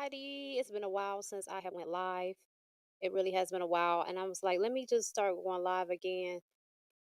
everybody. It's been a while since I have went live. It really has been a while, and I was like, let me just start going live again.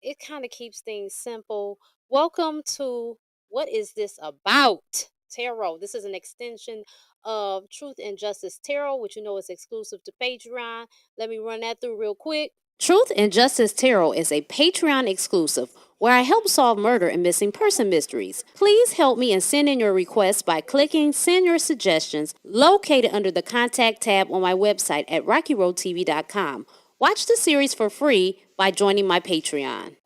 It kind of keeps things simple. Welcome to What Is This About? Tarot. This is an extension of Truth and Justice Tarot, which you know is exclusive to Patreon. Let me run that through real quick. Truth and Justice Tarot is a Patreon exclusive where I help solve murder and missing person mysteries. Please help me and send in your requests by clicking Send Your Suggestions located under the Contact tab on my website at RacqiRoadTV.com. Watch the series for free by joining my Patreon.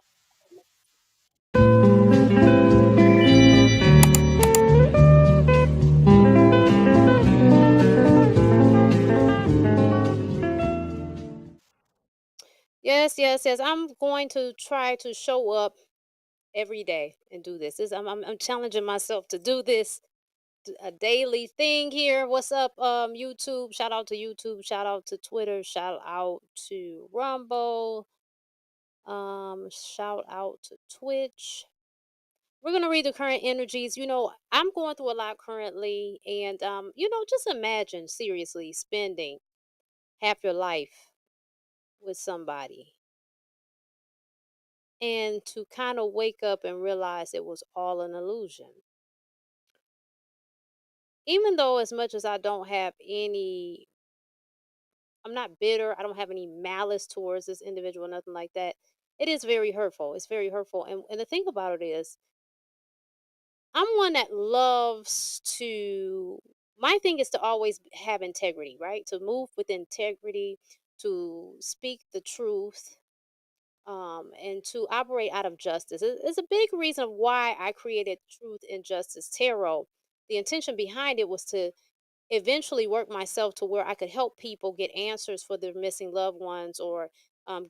Yes, yes, yes. I'm going to try to show up every day and do this. I'm challenging myself to do this a daily thing here. What's up, YouTube? Shout out to YouTube. Shout out to Twitter. Shout out to Rumble. Shout out to Twitch. We're gonna read the current energies. I'm going through a lot currently, and just imagine seriously spending half your life with somebody and to kind of wake up and realize it was all an illusion. Even though, as much as I don't have any, I'm not bitter, I don't have any malice towards this individual, nothing like that. It is very hurtful. It's very hurtful. And the thing about it is, I'm one that loves to, my thing is to always have integrity, right? To move with integrity, to speak the truth, and to operate out of justice. It's a big reason why I created Truth and Justice Tarot. The intention behind it was to eventually work myself to where I could help people get answers for their missing loved ones or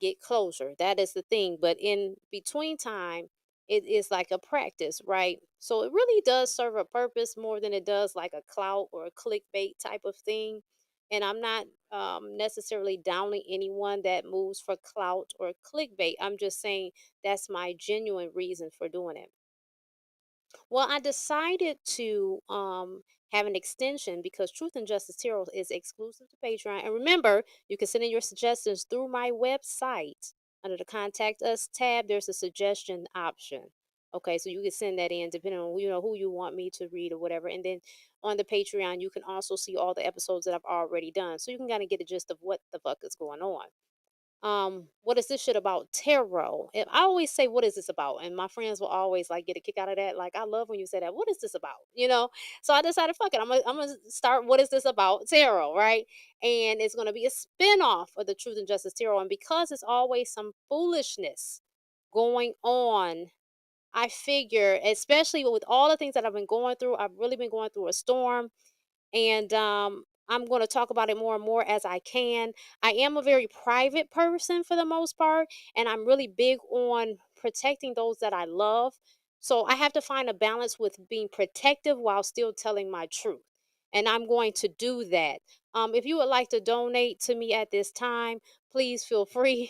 get closure. That is the thing. But in between time, it is like a practice, right? So it really does serve a purpose more than it does like a clout or a clickbait type of thing. And I'm not necessarily downing anyone that moves for clout or clickbait. I'm just saying that's my genuine reason for doing it. Well, I decided to have an extension because Truth and Justice Tarot is exclusive to Patreon. And remember, you can send in your suggestions through my website. Under the Contact Us tab, there's a suggestion option. Okay, so you can send that in depending on who you want me to read or whatever. And then on the Patreon, you can also see all the episodes that I've already done. So you can kind of get a gist of what the fuck is going on. What is this shit about tarot? And I always say, what is this about? And my friends will always like get a kick out of that. Like, I love when you say that. What is this about? So I decided, fuck it, I'm gonna start what is this about tarot, right? And it's gonna be a spin-off of the Truth and Justice Tarot. And because it's always some foolishness going on, I figure, especially with all the things that I've been going through, I've really been going through a storm, and I'm going to talk about it more and more as I can. I am a very private person for the most part, and I'm really big on protecting those that I love. So I have to find a balance with being protective while still telling my truth. And I'm going to do that. If you would like to donate to me at this time, please feel free.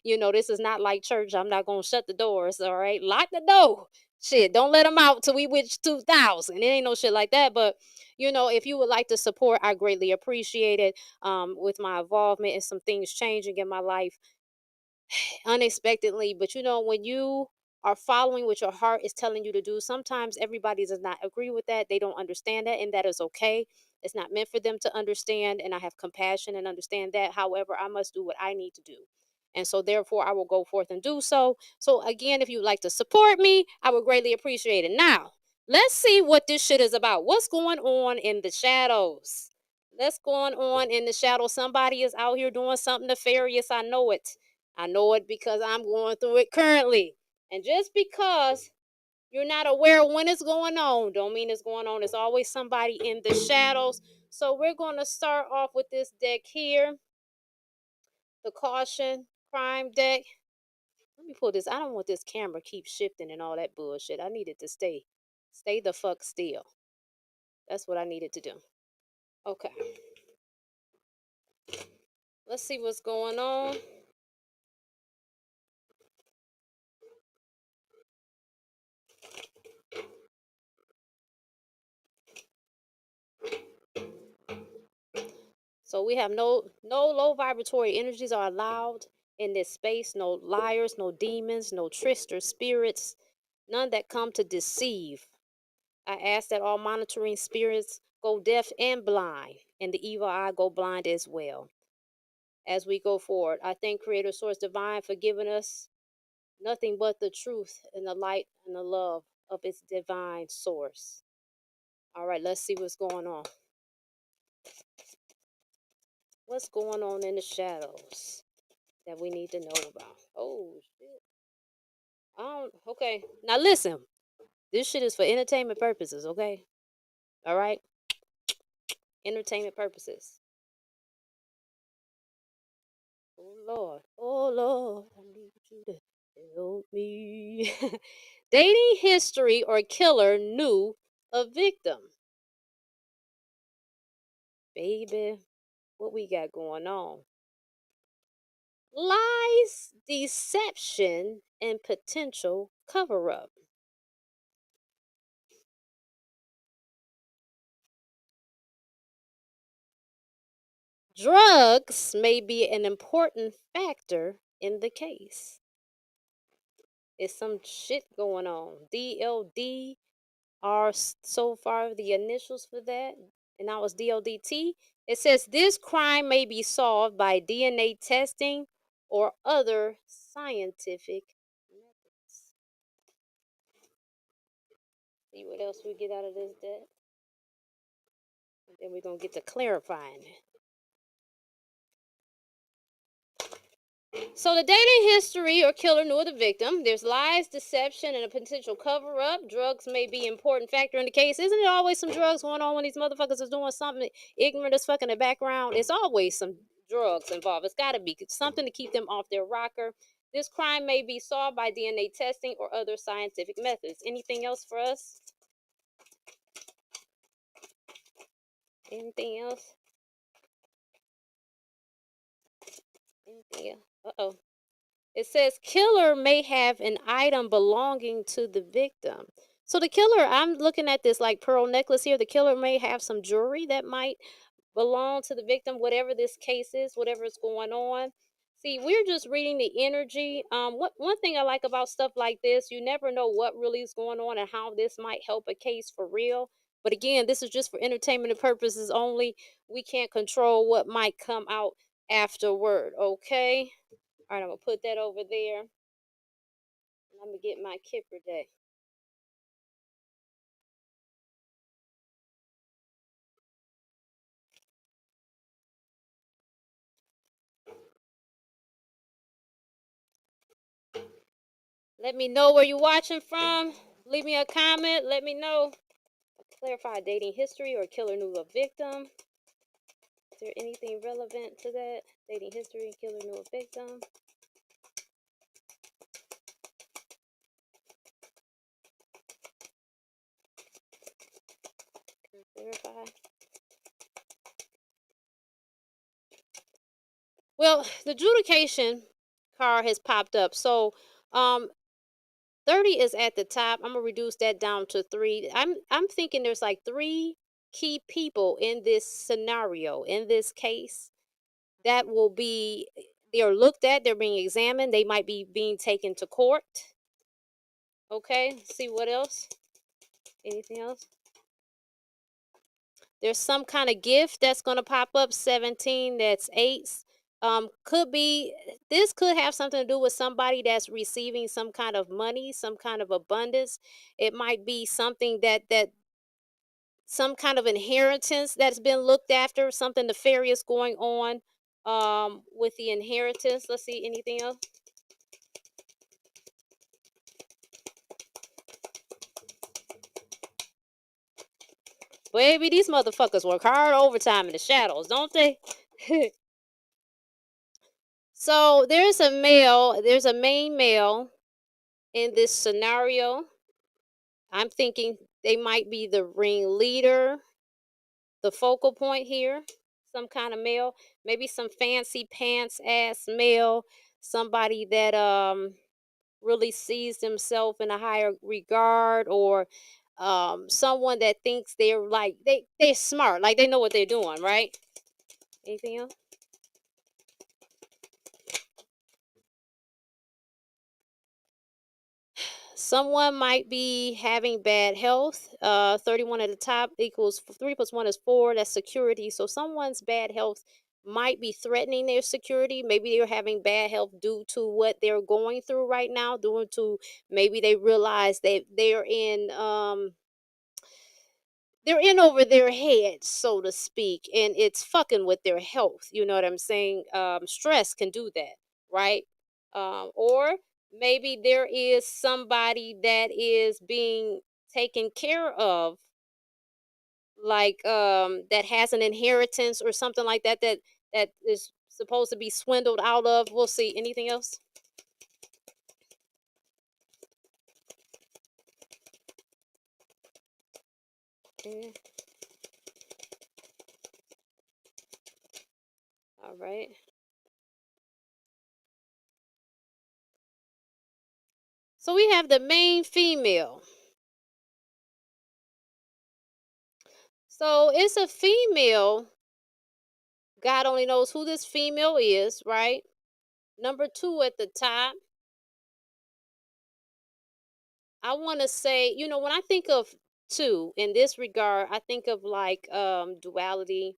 This is not like church. I'm not going to shut the doors. All right. Lock the door. Shit. Don't let them out till we reach 2,000. It ain't no shit like that. But if you would like to support, I greatly appreciate it. With my involvement and some things changing in my life unexpectedly. But when you are following what your heart is telling you to do, sometimes everybody does not agree with that. They don't understand that, and that is okay. It's not meant for them to understand, and I have compassion and understand that. However, I must do what I need to do. And so, therefore, I will go forth and do so. So, again, if you'd like to support me, I would greatly appreciate it. Now, let's see what this shit is about. What's going on in the shadows? Let's going on in the shadows. Somebody is out here doing something nefarious. I know it. I know it because I'm going through it currently. And just because you're not aware of when it's going on, don't mean it's going on. There's always somebody in the shadows. So we're going to start off with this deck here, the Caution Crime deck. Let me pull this. I don't want this camera keep shifting and all that bullshit. I need it to stay the fuck still. That's what I needed to do. Okay. Let's see what's going on. So we have no low vibratory energies are allowed in this space. No liars, no demons, no trickster spirits, none that come to deceive. I ask that all monitoring spirits go deaf and blind, and the evil eye go blind as well. As we go forward, I thank Creator Source Divine for giving us nothing but the truth and the light and the love of its divine source. All right, let's see what's going on. What's going on in the shadows that we need to know about? Oh shit. Okay. Now listen. This shit is for entertainment purposes, okay? All right? Entertainment purposes. Oh Lord. Oh Lord. I need you to help me. Dating history or killer knew a victim. Baby, what we got going on? Lies, deception, and potential cover up. Drugs may be an important factor in the case. It's some shit going on. DLD are so far the initials for that, and that was DLDT. It says this crime may be solved by DNA testing or other scientific methods. See what else we get out of this, debt, and then we're gonna get to clarifying it. So the dating history or killer knew of the victim. There's lies, deception, and a potential cover-up. Drugs may be an important factor in the case. Isn't it always some drugs going on when these motherfuckers is doing something ignorant as fuck in the background? It's always some drugs involved. It's got to be something to keep them off their rocker. This crime may be solved by DNA testing or other scientific methods. Anything else for us? Anything else? Anything else? Uh-oh. It says killer may have an item belonging to the victim. So the killer, I'm looking at this like pearl necklace here. The killer may have some jewelry that might belong to the victim, whatever this case is, whatever is going on. See, we're just reading the energy. What one thing I like about stuff like this, you never know what really is going on and how this might help a case for real. But again, this is just for entertainment purposes only. We can't control what might come out afterward. Okay. All right, I'm gonna put that over there. And I'm gonna get my kipper day. Let me know where you're watching from. Leave me a comment. Let me know. Clarify dating history or killer knew a victim. Is there anything relevant to that? Dating history, killer knew a victim. Clarify. Well, the adjudication card has popped up. So 30 is at the top. I'm gonna reduce that down to 3. I'm thinking there's like 3 key people in this scenario, in this case, that will be they're looked at, they're being examined, they might be being taken to court. Okay, see what else? Anything else? There's some kind of gift that's going to pop up. 17, that's 8s. Could be this could have something to do with somebody that's receiving some kind of money, some kind of abundance. It might be something that some kind of inheritance that's been looked after, something nefarious going on with the inheritance. Let's see, anything else? Baby, these motherfuckers work hard overtime in the shadows, don't they? So there's a main male in this scenario. I'm thinking they might be the ringleader, the focal point here. Some kind of male, maybe some fancy pants ass male, somebody that really sees themselves in a higher regard, or someone that thinks they're like they're smart, like they know what they're doing, right? Anything else? Someone might be having bad health. 31 at the top equals 3 plus 1 is 4. That's security. So someone's bad health might be threatening their security. Maybe they're having bad health due to what they're going through right now, due to maybe they realize that they're in over their heads, so to speak, and it's fucking with their health. You know what I'm saying? Stress can do that, right? Or maybe there is somebody that is being taken care of, like that has an inheritance or something like that that is supposed to be swindled out of. We'll see. Anything else? Okay. All right. So we have the main female. So it's a female. God only knows who this female is, right? Number two at the top. I want to say, when I think of two in this regard, I think of like duality.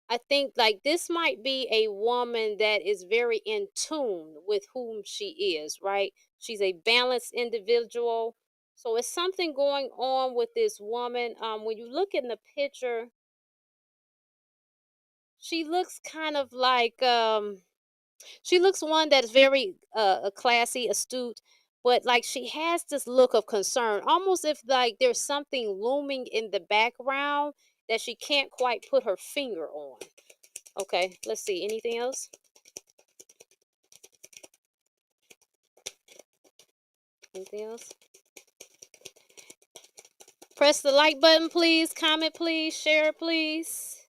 I think like this might be a woman that is very in tune with whom she is, right? She's a balanced individual. So it's something going on with this woman. When you look in the picture, she looks kind of like she looks one that is very classy, astute, but like she has this look of concern, almost if like there's something looming in the background that she can't quite put her finger on. Okay, let's see. Anything else? Anything else? Press the like button, please. Comment, please. Share, please.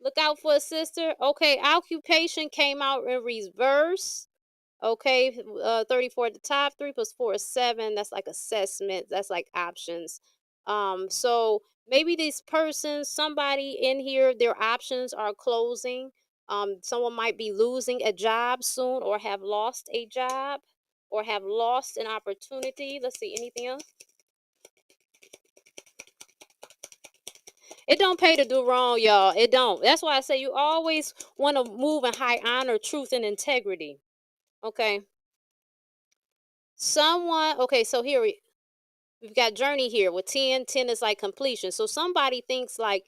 Look out for a sister. Okay, occupation came out in reverse. Okay, 34 at the top, 3 plus 4 is 7. That's like assessment. That's like options. So maybe this person, somebody in here, their options are closing. Someone might be losing a job soon, or have lost a job, or have lost an opportunity. Let's see, anything else? It don't pay to do wrong, y'all. It don't. That's why I say you always want to move in high honor, truth, and integrity. Okay. Okay, so here we've got journey here with 10. 10 is like completion. So somebody thinks like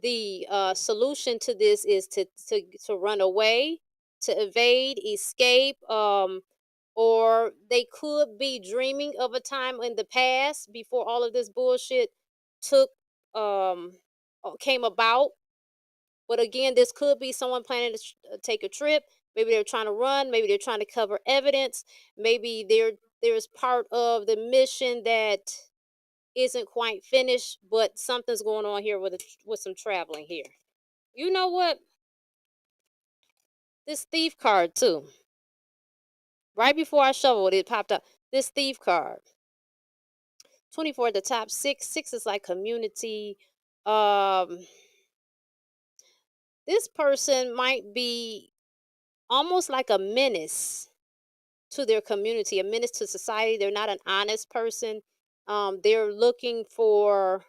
the solution to this is to run away, to evade, escape, or they could be dreaming of a time in the past before all of this bullshit took um came about. But again, this could be someone planning to take a trip. Maybe they're trying to run. Maybe they're trying to cover evidence. Maybe there's part of the mission that isn't quite finished, but something's going on here with some traveling here. You know what? This thief card too. Right before I shoveled, it popped up. This thief card. 24 at the top. Six is like community. Um, this person might be almost like a menace to their community, a menace to society. They're not an honest person. They're looking for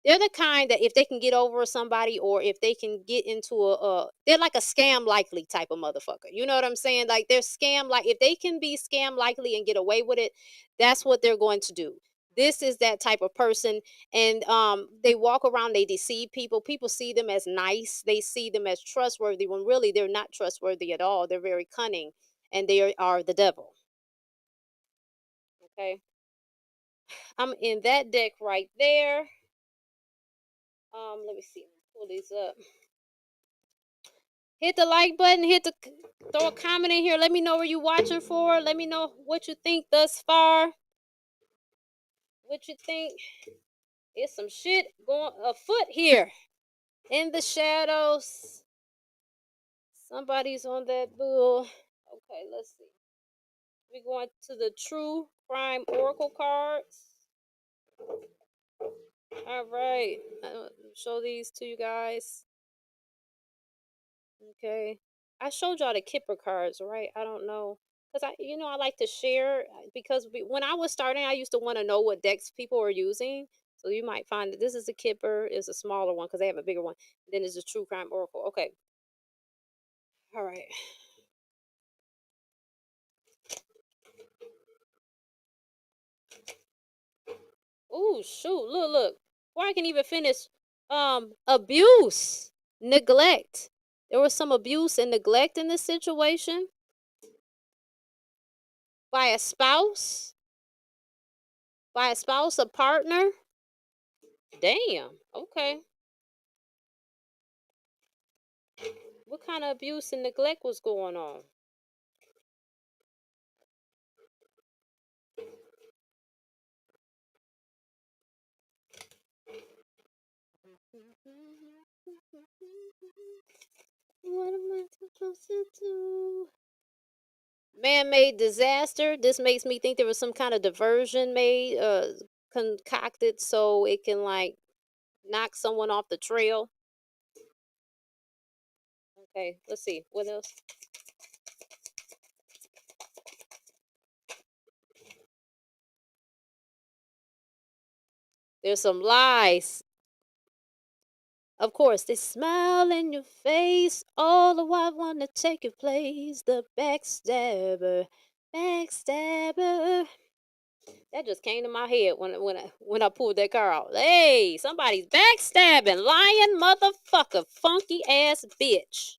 They're the kind that if they can get over somebody, or if they can get into they're like a scam likely type of motherfucker. You know what I'm saying? Like they're scam like if they can be scam likely and get away with it, that's what they're going to do. This is that type of person, and they walk around, they deceive people. People see them as nice, they see them as trustworthy, when really they're not trustworthy at all. They're very cunning, and they are the devil. Okay, I'm in that deck right there. Let me see. Pull these up. Hit the like button. Throw a comment in here. Let me know where you watching for. Let me know what you think thus far. What you think? It's some shit going afoot here in the shadows. Somebody's on that bull. Okay, let's see. We're going to the True Crime Oracle cards. All right. I'll show these to you guys. Okay. I showed y'all the Kipper cards, right? I don't know. Because I like to share because when I was starting, I used to want to know what decks people were using. So you might find that this is a Kipper, is a smaller one because they have a bigger one. Then there's a True Crime Oracle. Okay. All right. Oh, shoot. Look, look. Before I can even finish, abuse, neglect. There was some abuse and neglect in this situation by a spouse, a partner. Damn. Okay. What kind of abuse and neglect was going on? What am I supposed to do? Man-made disaster. This makes me think there was some kind of diversion made, concocted so it can like knock someone off the trail. Okay, let's see. What else? There's some lies. Of course, they smile in your face. All the while wanna take your place. The backstabber, backstabber. That just came to my head when I pulled that car out. Hey, somebody's backstabbing, lying motherfucker, funky ass bitch.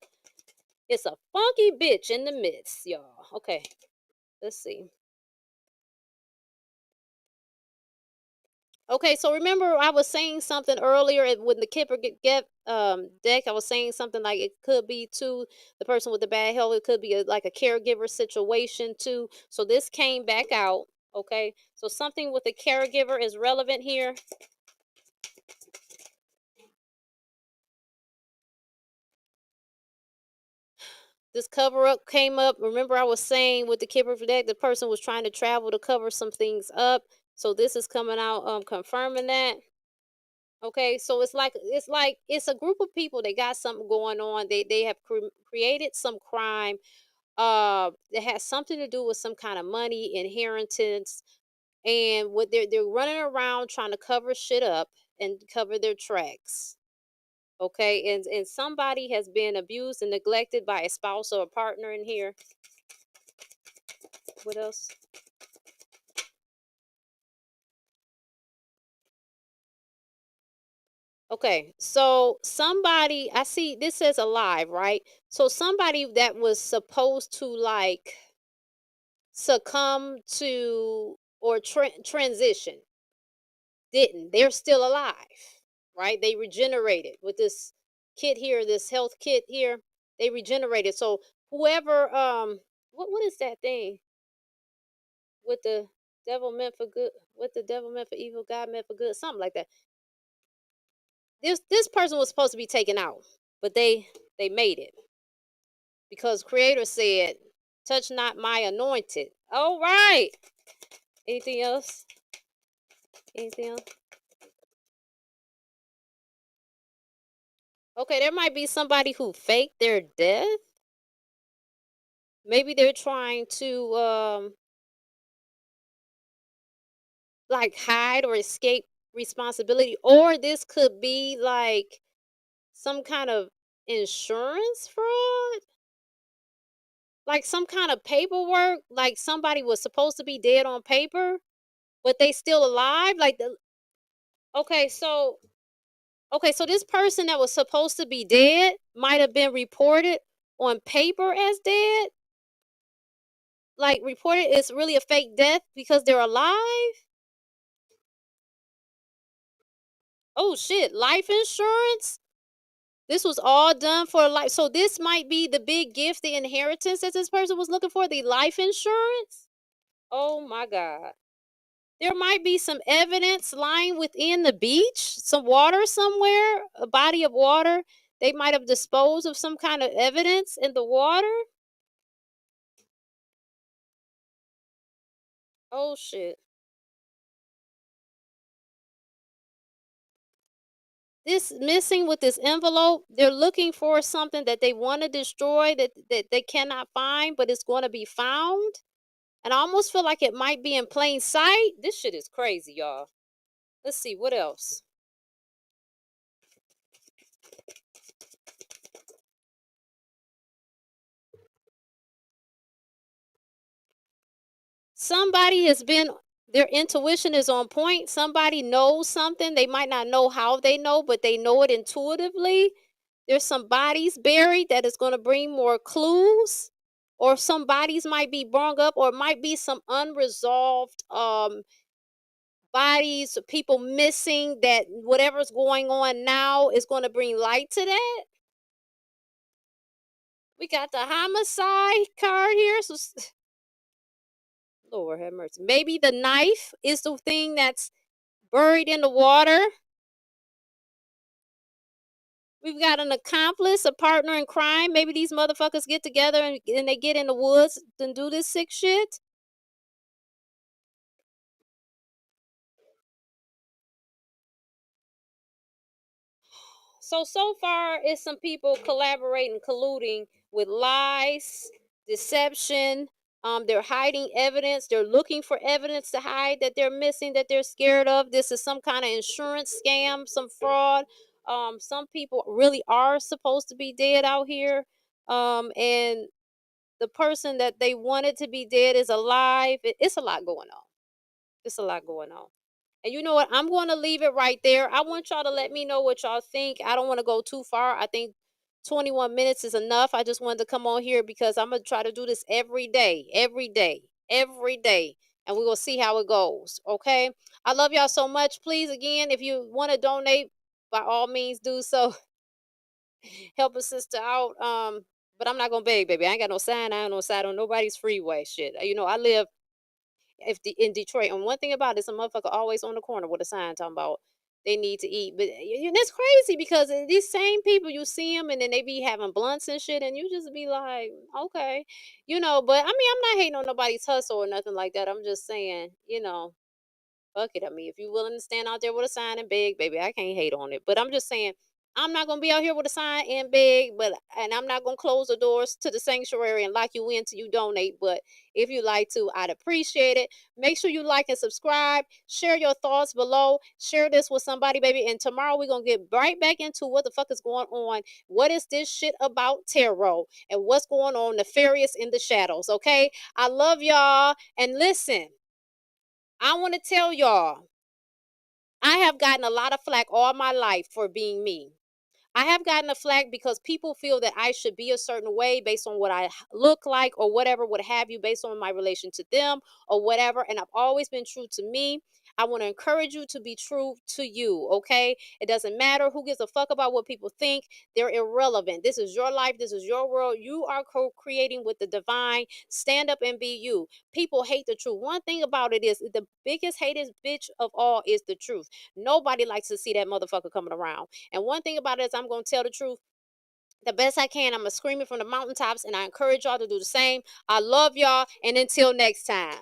It's a funky bitch in the midst, y'all. Okay, let's see. Okay, so remember I was saying something earlier when the Kipper get deck. I was saying something like it could be to the person with the bad health. It could be like a caregiver situation too. So this came back out. Okay, so something with the caregiver is relevant here. This cover up came up. Remember, I was saying with the Kipper deck, the person was trying to travel to cover some things up. So this is coming out, confirming that. Okay, so it's a group of people. They got something going on. They have created some crime. That has something to do with some kind of money inheritance, and what they're running around trying to cover shit up and cover their tracks. Okay, and somebody has been abused and neglected by a spouse or a partner in here. What else? Okay, so somebody, I see this says alive, right? So somebody that was supposed to like succumb to or transition didn't. They're still alive, right? They regenerated with this kit here, this health kit here. They regenerated. So whoever, what is that thing with the devil meant for good? What the devil meant for evil, God meant for good, something like that. This person was supposed to be taken out, but they made it because Creator said, "Touch not my anointed." All right. Anything else? Anything else? Okay, there might be somebody who faked their death. Maybe they're trying to like hide or escape responsibility, or this could be like some kind of insurance fraud, like some kind of paperwork, like somebody was supposed to be dead on paper but they still alive, like the okay so okay, so this person that was supposed to be dead might have been reported on paper as dead, like reported it's really a fake death because they're alive. Oh shit, life insurance. This was all done for life. So this might be the big gift, the inheritance that this person was looking for, the life insurance. Oh my God. There might be some evidence lying within the beach, some water somewhere, a body of water. They might have disposed of some kind of evidence in the water. Oh shit. this missing with this envelope, they're looking for something that they want to destroy that they cannot find, but it's going to be found. And I almost feel like it might be in plain sight. This shit is crazy, y'all. Let's see what else. Somebody has been, their intuition is on point. Somebody knows something. They might not know how they know, but they know it intuitively. There's some bodies buried that is going to bring more clues, or some bodies might be brung up, or it might be some unresolved bodies, people missing, that whatever's going on now is going to bring light to that. We got the homicide card here. So Lord have mercy. Maybe the knife is the thing that's buried in the water. We've got an accomplice, a partner in crime. Maybe these motherfuckers get together and they get in the woods and do this sick shit. So far, it's some people collaborating, colluding with lies, deception. They're hiding evidence. They're looking for evidence to hide that they're missing, that they're scared of. This is some kind of insurance scam, some fraud. Some people really are supposed to be dead out here. And the person that they wanted to be dead is alive. It's a lot going on. It's a lot going on. And you know what? I'm going to leave it right there. I want y'all to let me know what y'all think. I don't want to go too far. I think 21 minutes is enough. I just wanted to come on here because I'm going to try to do this every day, every day, every day. And we will see how it goes. Okay. I love y'all so much. Please, again, if you want to donate, by all means, do so. Help a sister out. But I'm not going to beg, baby. I ain't got no sign. I ain't no sign on nobody's freeway. Shit. I live in Detroit. And one thing about it is a motherfucker always on the corner with a sign talking about they need to eat. But it's crazy because these same people, you see them and then they be having blunts and shit, and you just be like, okay, But I mean, I'm not hating on nobody's hustle or nothing like that. I'm just saying, fuck it. I mean, if you willing to stand out there with a sign and beg, baby, I can't hate on it. But I'm just saying, I'm not gonna be out here with a sign and beg, and I'm not gonna close the doors to the sanctuary and lock you in till you donate. But if you like to, I'd appreciate it. Make sure you like and subscribe. Share your thoughts below. Share this with somebody, baby. And tomorrow we're gonna get right back into what the fuck is going on. What is this shit about tarot and what's going on nefarious in the shadows? Okay. I love y'all. And listen. I want to tell y'all, I have gotten a lot of flack all my life for being me. I have gotten a flag because people feel that I should be a certain way based on what I look like or whatever, what have you, based on my relation to them or whatever. And I've always been true to me. I want to encourage you to be true to you, okay? It doesn't matter who gives a fuck about what people think. They're irrelevant. This is your life. This is your world. You are co-creating with the divine. Stand up and be you. People hate the truth. One thing about it is the biggest hatest bitch of all is the truth. Nobody likes to see that motherfucker coming around. And one thing about it is I'm going to tell the truth the best I can. I'm going to scream it from the mountaintops, and I encourage y'all to do the same. I love y'all, and until next time.